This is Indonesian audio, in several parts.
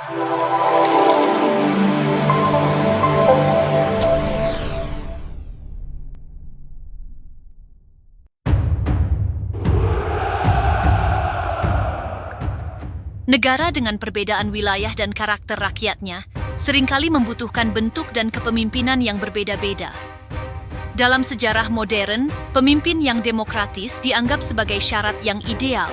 Negara dengan perbedaan wilayah dan karakter rakyatnya seringkali membutuhkan bentuk dan kepemimpinan yang berbeda-beda. Dalam sejarah modern, pemimpin yang demokratis dianggap sebagai syarat yang ideal.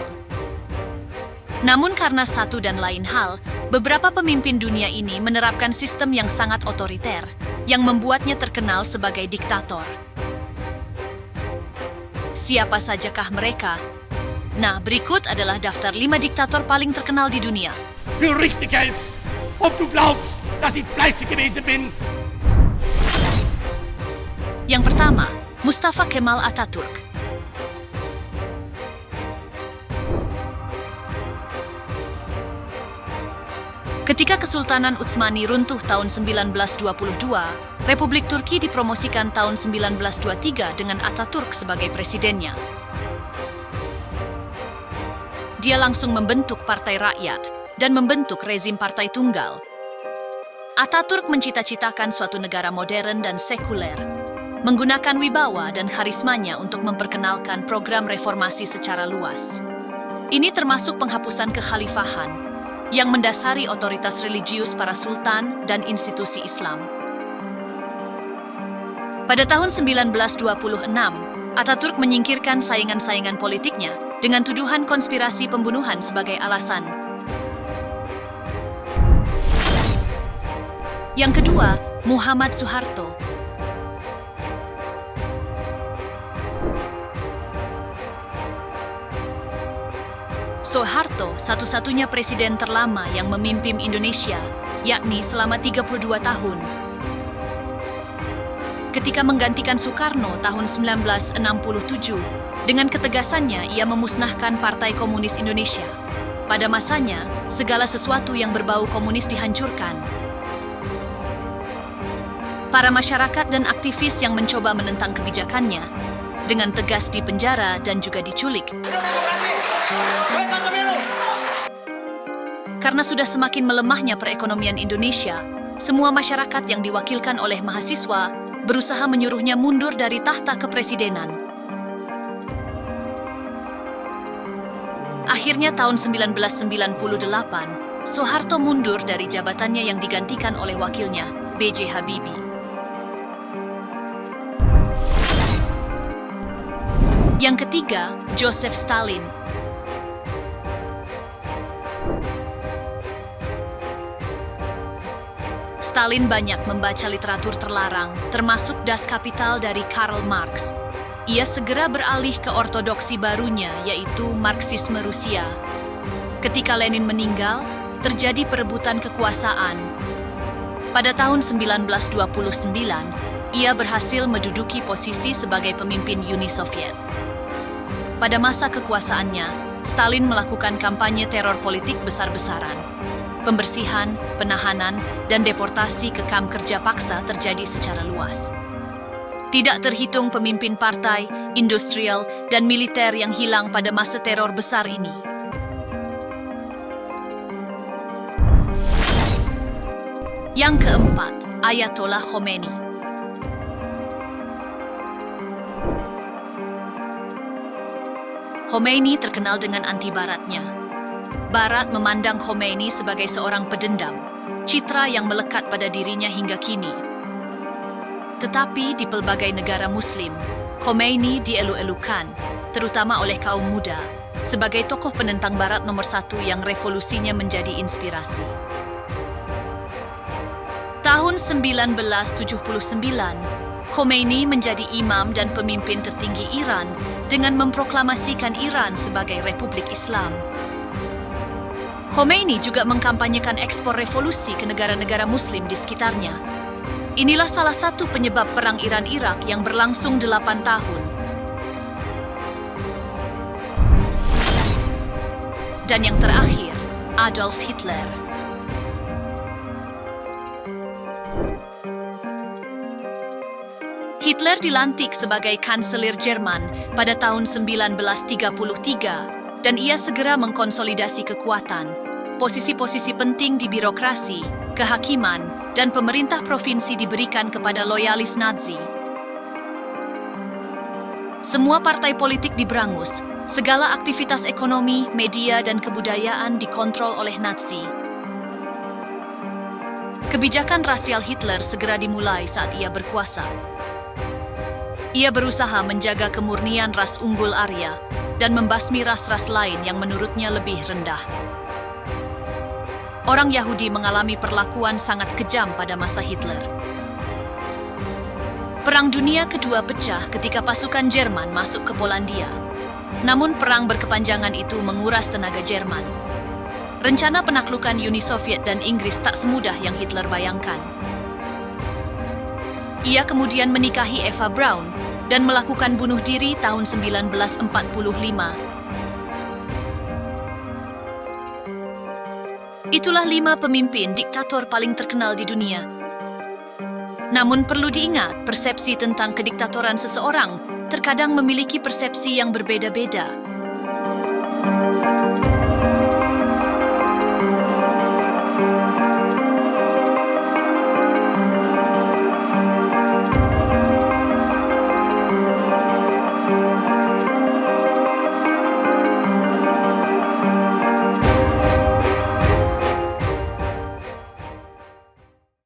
Namun karena satu dan lain hal, beberapa pemimpin dunia ini menerapkan sistem yang sangat otoriter, yang membuatnya terkenal sebagai diktator. Siapa sajakah mereka? Nah, berikut adalah daftar 5 diktator paling terkenal di dunia. Für richtig hältst, ob du glaubst, dass ich fleißig gewesen bin. Yang pertama, Mustafa Kemal Atatürk. Ketika Kesultanan Utsmani runtuh tahun 1922, Republik Turki dipromosikan tahun 1923 dengan Atatürk sebagai presidennya. Dia langsung membentuk Partai Rakyat dan membentuk rezim partai tunggal. Atatürk mencita-citakan suatu negara modern dan sekuler, menggunakan wibawa dan karismanya untuk memperkenalkan program reformasi secara luas. Ini termasuk penghapusan kekhalifahan yang mendasari otoritas religius para sultan dan institusi Islam. Pada tahun 1926, Atatürk menyingkirkan saingan-saingan politiknya dengan tuduhan konspirasi pembunuhan sebagai alasan. Yang kedua, Muhammad Soeharto. Soeharto satu-satunya presiden terlama yang memimpin Indonesia, yakni selama 32 tahun. Ketika menggantikan Soekarno tahun 1967, dengan ketegasannya ia memusnahkan Partai Komunis Indonesia. Pada masanya, segala sesuatu yang berbau komunis dihancurkan. Para masyarakat dan aktivis yang mencoba menentang kebijakannya, dengan tegas dipenjara dan juga diculik. Karena sudah semakin melemahnya perekonomian Indonesia, semua masyarakat yang diwakilkan oleh mahasiswa berusaha menyuruhnya mundur dari tahta kepresidenan. Akhirnya tahun 1998, Soeharto mundur dari jabatannya yang digantikan oleh wakilnya, B.J. Habibie. Yang ketiga, Joseph Stalin. Stalin banyak membaca literatur terlarang, termasuk Das Kapital dari Karl Marx. Ia segera beralih ke ortodoksi barunya, yaitu Marxisme Rusia. Ketika Lenin meninggal, terjadi perebutan kekuasaan. Pada tahun 1929, ia berhasil menduduki posisi sebagai pemimpin Uni Soviet. Pada masa kekuasaannya, Stalin melakukan kampanye teror politik besar-besaran. Pembersihan, penahanan, dan deportasi ke kamp kerja paksa terjadi secara luas. Tidak terhitung pemimpin partai, industrial, dan militer yang hilang pada masa teror besar ini. Yang keempat, Ayatollah Khomeini. Khomeini terkenal dengan anti-baratnya. Barat memandang Khomeini sebagai seorang pedendam, citra yang melekat pada dirinya hingga kini. Tetapi di pelbagai negara Muslim, Khomeini dielu-elukan, terutama oleh kaum muda, sebagai tokoh penentang Barat nomor 1 yang revolusinya menjadi inspirasi. Tahun 1979, Khomeini menjadi imam dan pemimpin tertinggi Iran dengan memproklamasikan Iran sebagai Republik Islam. Khomeini juga mengkampanyekan ekspor revolusi ke negara-negara Muslim di sekitarnya. Inilah salah satu penyebab perang Iran-Irak yang berlangsung 8 tahun. Dan yang terakhir, Adolf Hitler. Hitler dilantik sebagai kanselir Jerman pada tahun 1933 dan ia segera mengkonsolidasi kekuatan. posisi-posisi penting di birokrasi, kehakiman, dan pemerintah provinsi diberikan kepada loyalis Nazi. Semua partai politik diberangus, segala aktivitas ekonomi, media, dan kebudayaan dikontrol oleh Nazi. Kebijakan rasial Hitler segera dimulai saat ia berkuasa. Ia berusaha menjaga kemurnian ras unggul Arya dan membasmi ras-ras lain yang menurutnya lebih rendah. Orang Yahudi mengalami perlakuan sangat kejam pada masa Hitler. Perang Dunia Kedua pecah ketika pasukan Jerman masuk ke Polandia. Namun perang berkepanjangan itu menguras tenaga Jerman. Rencana penaklukan Uni Soviet dan Inggris tak semudah yang Hitler bayangkan. Ia kemudian menikahi Eva Braun dan melakukan bunuh diri tahun 1945. Itulah 5 pemimpin diktator paling terkenal di dunia. Namun perlu diingat, persepsi tentang kediktatoran seseorang terkadang memiliki persepsi yang berbeda-beda.